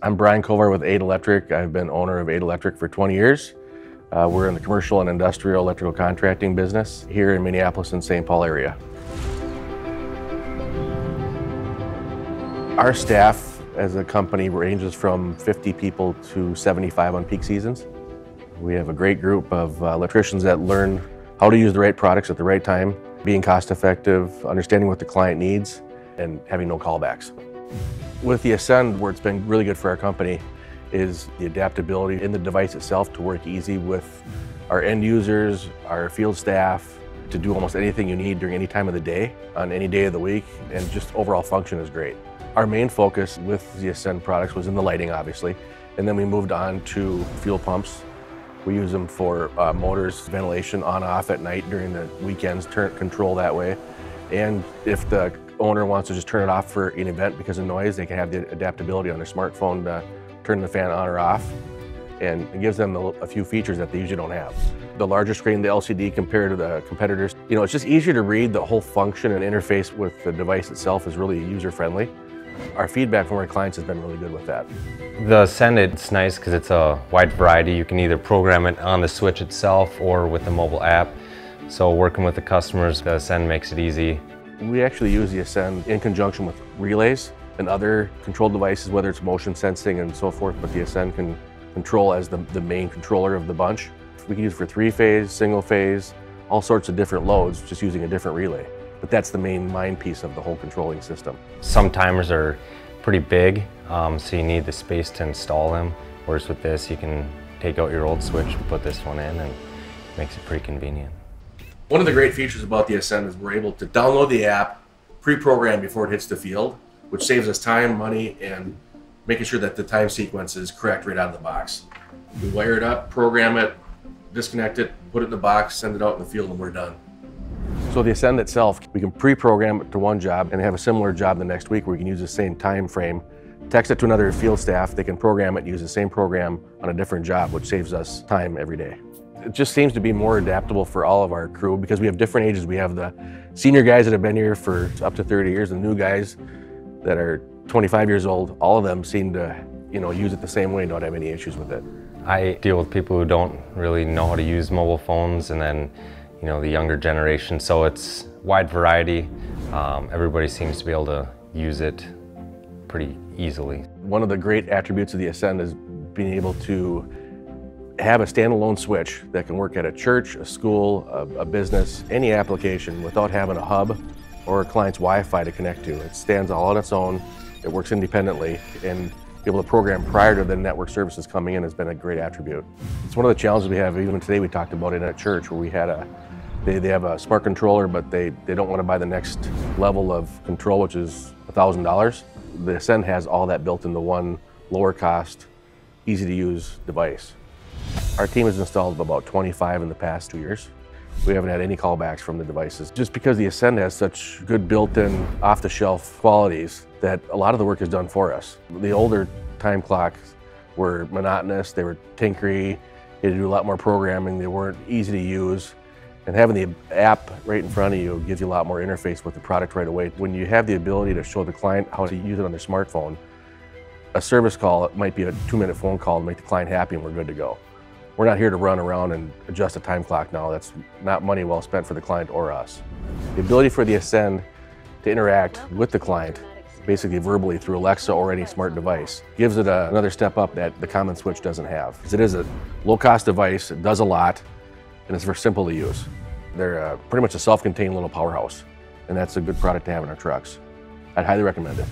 I'm Brian Kovar with Aid Electric. I've been owner of Aid Electric for 20 years. We're in the commercial and industrial electrical contracting business here in Minneapolis and St. Paul area. Our staff as a company ranges from 50 people to 75 on peak seasons. We have a great group of electricians that learn how to use the right products at the right time, being cost effective, understanding what the client needs, and having no callbacks. With the Ascend, where it's been really good for our company, is the adaptability in the device itself to work easy with our end users, our field staff, to do almost anything you need during any time of the day, on any day of the week, and just overall function is great. Our main focus with the Ascend products was in the lighting, obviously, and then we moved on to fuel pumps. We use them for motors, ventilation on-off at night during the weekends, control that way. And if the owner wants to just turn it off for an event because of noise, they can have the adaptability on their smartphone to turn the fan on or off. And it gives them a few features that they usually don't have. The larger screen, the LCD compared to the competitors, it's just easier to read. The whole function and interface with the device itself is really user-friendly. Our feedback from our clients has been really good with that. The Ascend, it's nice because it's a wide variety. You can either program it on the switch itself or with the mobile app. So working with the customers, the Ascend makes it easy. We actually use the Ascend in conjunction with relays and other control devices, whether it's motion sensing and so forth, but the Ascend can control as the main controller of the bunch. We can use it for three-phase, single-phase, all sorts of different loads, just using a different relay. But that's the main mind piece of the whole controlling system. Some timers are pretty big, so you need the space to install them. Whereas with this, you can take out your old switch and put this one in, and it makes it pretty convenient. One of the great features about the Ascend is we're able to download the app, pre-program before it hits the field, which saves us time, money, and making sure that the time sequence is correct right out of the box. We wire it up, program it, disconnect it, put it in the box, send it out in the field, and we're done. So the Ascend itself, we can pre-program it to one job and have a similar job the next week where we can use the same time frame, text it to another field staff, they can program it and use the same program on a different job, which saves us time every day. It just seems to be more adaptable for all of our crew because we have different ages. We have the senior guys that have been here for up to 30 years and new guys that are 25 years old. All of them seem to use it the same way and don't have any issues with it. I deal with people who don't really know how to use mobile phones, and then the younger generation, so it's wide variety. Everybody seems to be able to use it pretty easily. One of the great attributes of the Ascend is being able to have a standalone switch that can work at a church, a school, a business, any application without having a hub or a client's Wi-Fi to connect to. It stands all on its own, it works independently, and be able to program prior to the network services coming in has been a great attribute. It's one of the challenges we have. Even today we talked about it at church where we had they have a smart controller, but they don't want to buy the next level of control, which is $1,000. The Ascend has all that built into one lower cost, easy to use device. Our team has installed about 25 in the past 2 years. We haven't had any callbacks from the devices. Just because the Ascend has such good built-in off-the-shelf qualities that a lot of the work is done for us. The older time clocks were monotonous, they were tinkery, you had to do a lot more programming, they weren't easy to use. And having the app right in front of you gives you a lot more interface with the product right away. When you have the ability to show the client how to use it on their smartphone, a service call, it might be a 2-minute phone call to make the client happy and we're good to go. We're not here to run around and adjust a time clock now. That's not money well spent for the client or us. The ability for the Ascend to interact with the client, basically verbally through Alexa or any smart device, gives it another step up that the common switch doesn't have. Because it is a low-cost device, it does a lot, and it's very simple to use. They're pretty much a self-contained little powerhouse, and that's a good product to have in our trucks. I'd highly recommend it.